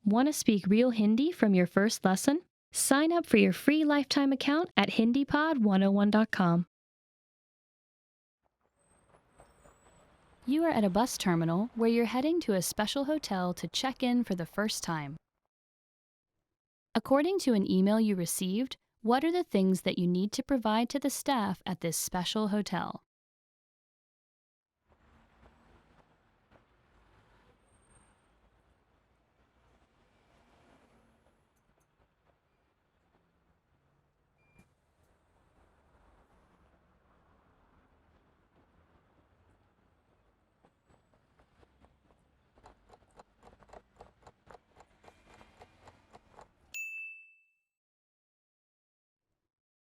Want to speak real Hindi from your first lesson? Sign up for your free lifetime account at HindiPod101.com. You are at a bus terminal where you're heading to a special hotel to check in for the first time. According to an email you received, what are the things that you need to provide to the staff at this special hotel?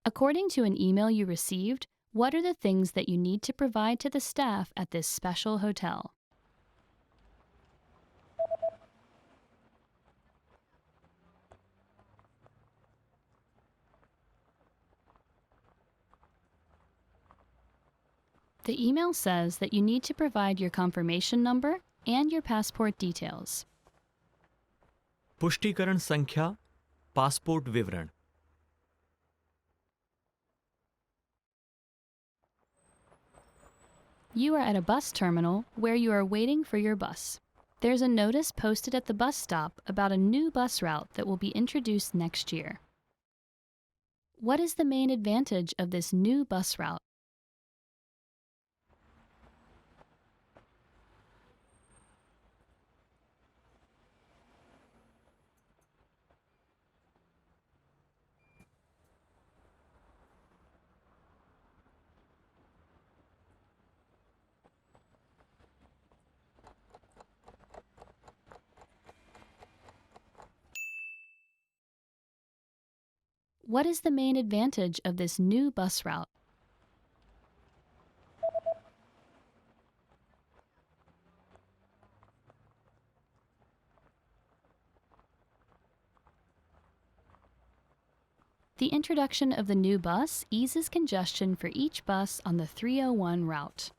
According to an email you received, what are the things that you need to provide to the staff at this special hotel? The email says that you need to provide your confirmation number and your passport details. पुष्टिकरण संख्या, passport विवरण. You are at a bus terminal where you are waiting for your bus. There's a notice posted at the bus stop about a new bus route that will be introduced next year. What is the main advantage of this new bus route? What is the main advantage of this new bus route? The introduction of the new bus eases congestion for each bus on the 301 route.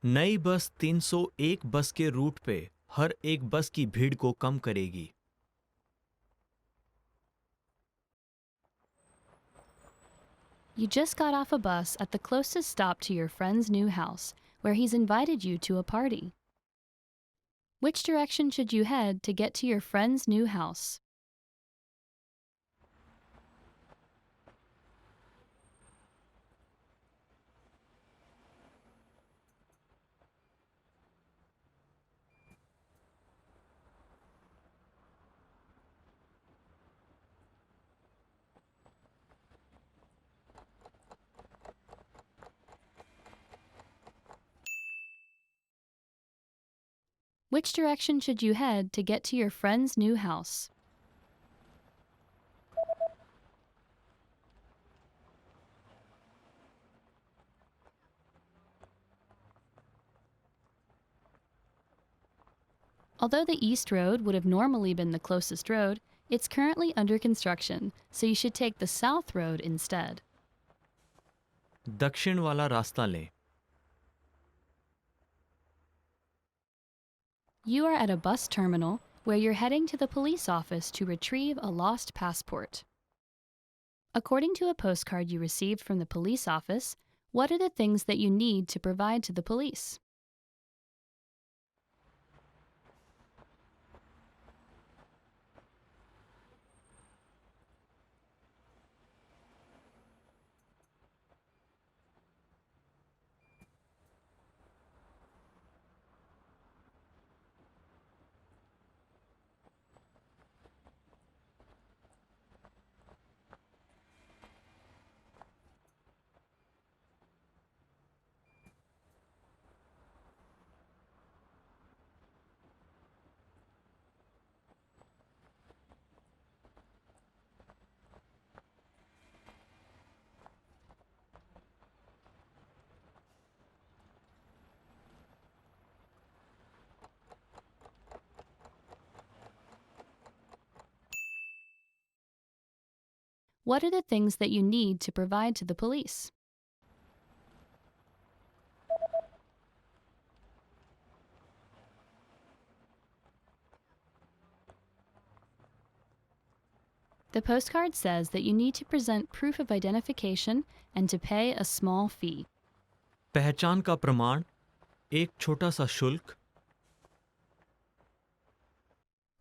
नई बस 301 बस के root पे हर एक बस की भीड़ को कम करेगी. You just got off a bus at the closest stop to your friend's new house, where he's invited you to a party. Which direction should you head to get to your friend's new house? Which direction should you head to get to your friend's new house? Although the East Road would have normally been the closest road, it's currently under construction, so you should take the South Road instead. दक्षिण वाला रास्ता लें. You are at a bus terminal where you're heading to the police office to retrieve a lost passport. According to a postcard you received from the police office, what are the things that you need to provide to the police? What are the things that you need to provide to the police? The postcard says that you need to present proof of identification and to pay a small fee. पहचान का प्रमाण, एक छोटा सा शुल्क.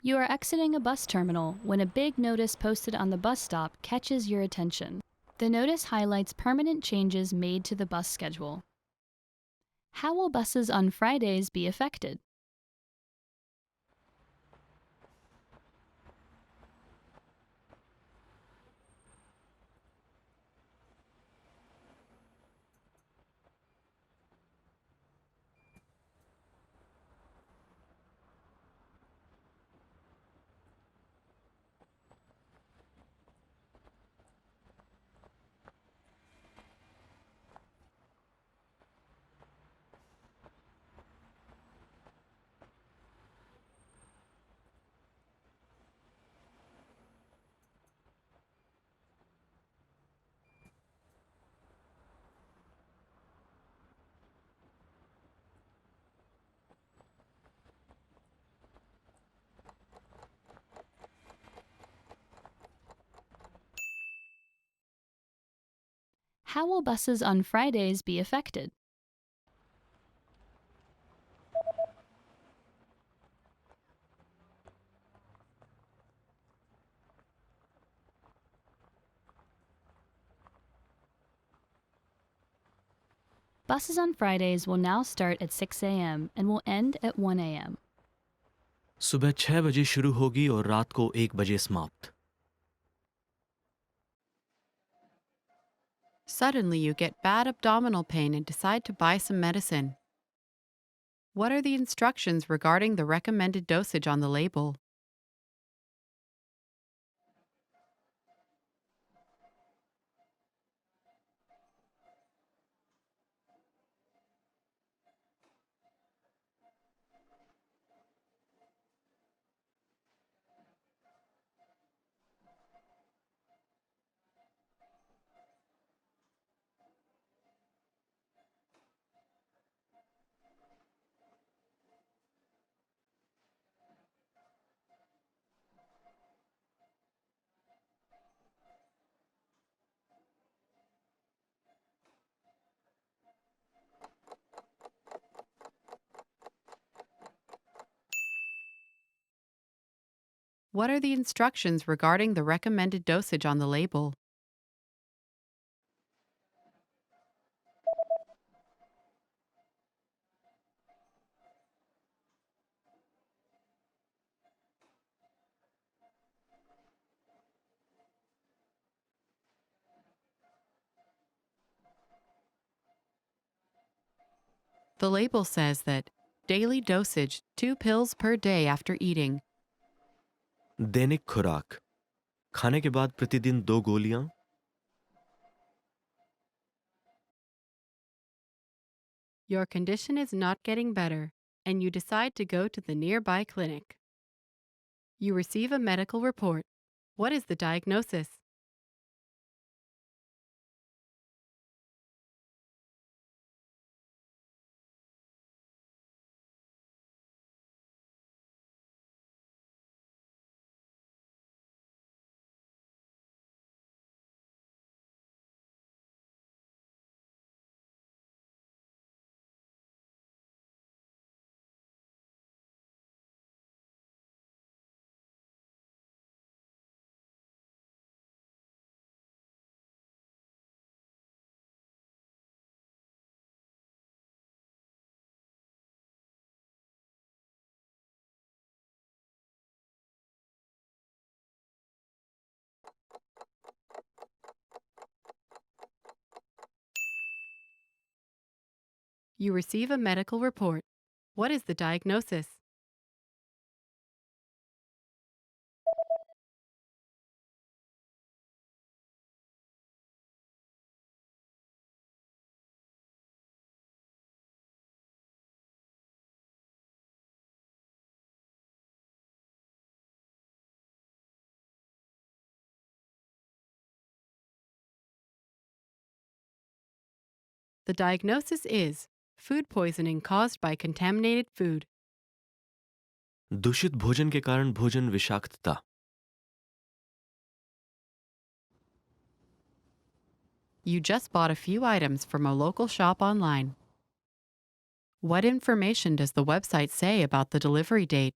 You are exiting a bus terminal when a big notice posted on the bus stop catches your attention. The notice highlights permanent changes made to the bus schedule. How will buses on Fridays be affected? How will buses on Fridays be affected? Buses on Fridays will now start at 6 a.m. and will end at 1 a.m. सुबह 6 बजे शुरू होगी और रात को 1 बजे समाप्त. Suddenly you get bad abdominal pain and decide to buy some medicine. What are the instructions regarding the recommended dosage on the label? What are the instructions regarding the recommended dosage on the label? The label says that daily dosage 2 pills per day after eating. दैनिक खुराक, खाने के बाद प्रतिदिन 2 गोलियां. Your condition is not getting better, and you decide to go to the nearby clinic. You receive a medical report. What is the diagnosis? You receive a medical report. What is the diagnosis? The diagnosis is food poisoning caused by contaminated food. दूषित भोजन के कारण भोजन विषाक्तता. You just bought a few items from a local shop online. What information does the website say about the delivery date?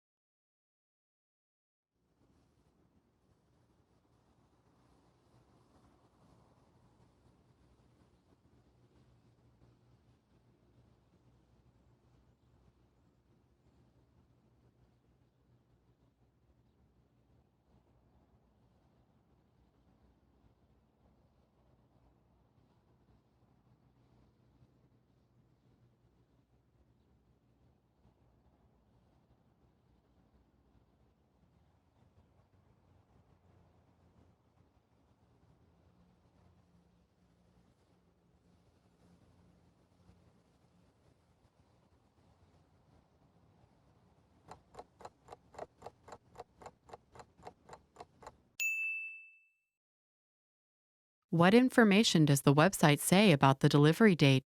What information does the website say about the delivery date?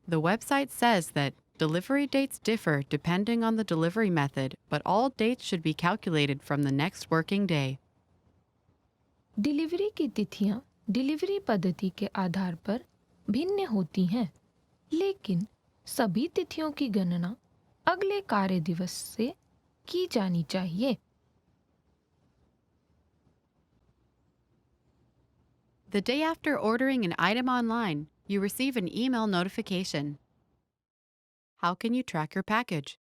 The website says that delivery dates differ depending on the delivery method, but all dates should be calculated from the next working day. Delivery की तिथियां delivery पद्धति के आधार पर भिन्न होती हैं, लेकिन सभी तिथियों की गणना अगले कार्य दिवस से की जानी चाहिए। The day after ordering an item online, you receive an email notification. How can you track your package?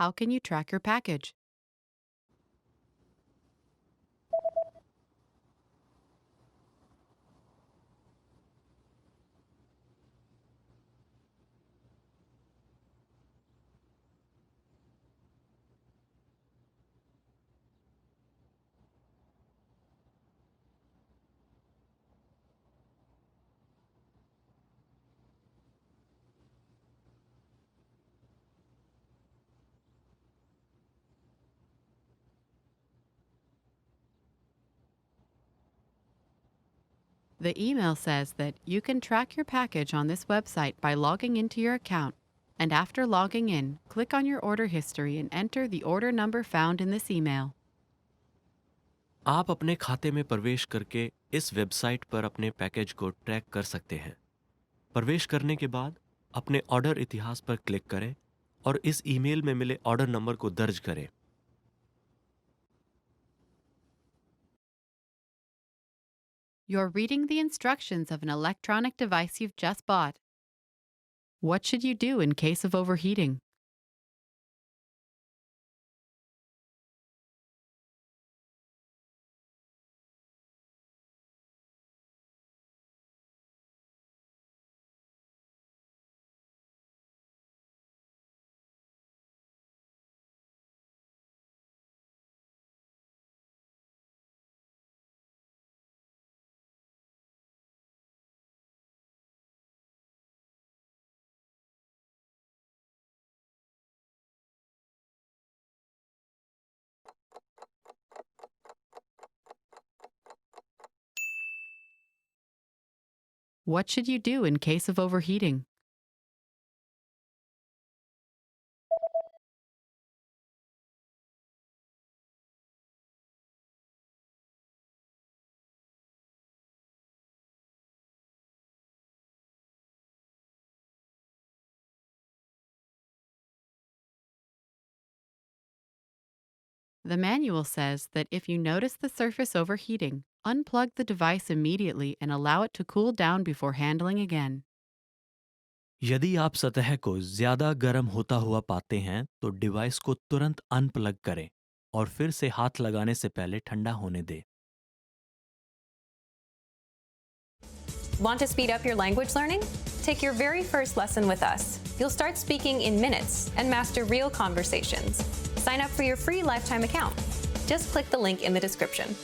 How can you track your package? The email says that you can track your package on this website by logging into your account, and after logging in, click on your order history and enter the order number found in this email. आप अपने खाते में प्रवेश करके इस website पर अपने package को ट्रैक कर सकते हैं। प्रवेश करने के बाद अपने ऑर्डर इतिहास पर क्लिक करें और इस ईमेल में मिले ऑर्डर नंबर को दर्ज करें। You're reading the instructions of an electronic device you've just bought. What should you do in case of overheating? What should you do in case of overheating? The manual says that if you notice the surface overheating, unplug the device immediately and allow it to cool down before handling again. यदि आप सतह को ज़्यादा गर्म होता हुआ पाते हैं तो डिवाइस को तुरंत अनप्लग करें और फिर से हाथ लगाने से पहले ठंडा होने दें। Want to speed up your language learning? Take your very first lesson with us. You'll start speaking in minutes and master real conversations. Sign up for your free lifetime account. Just click the link in the description.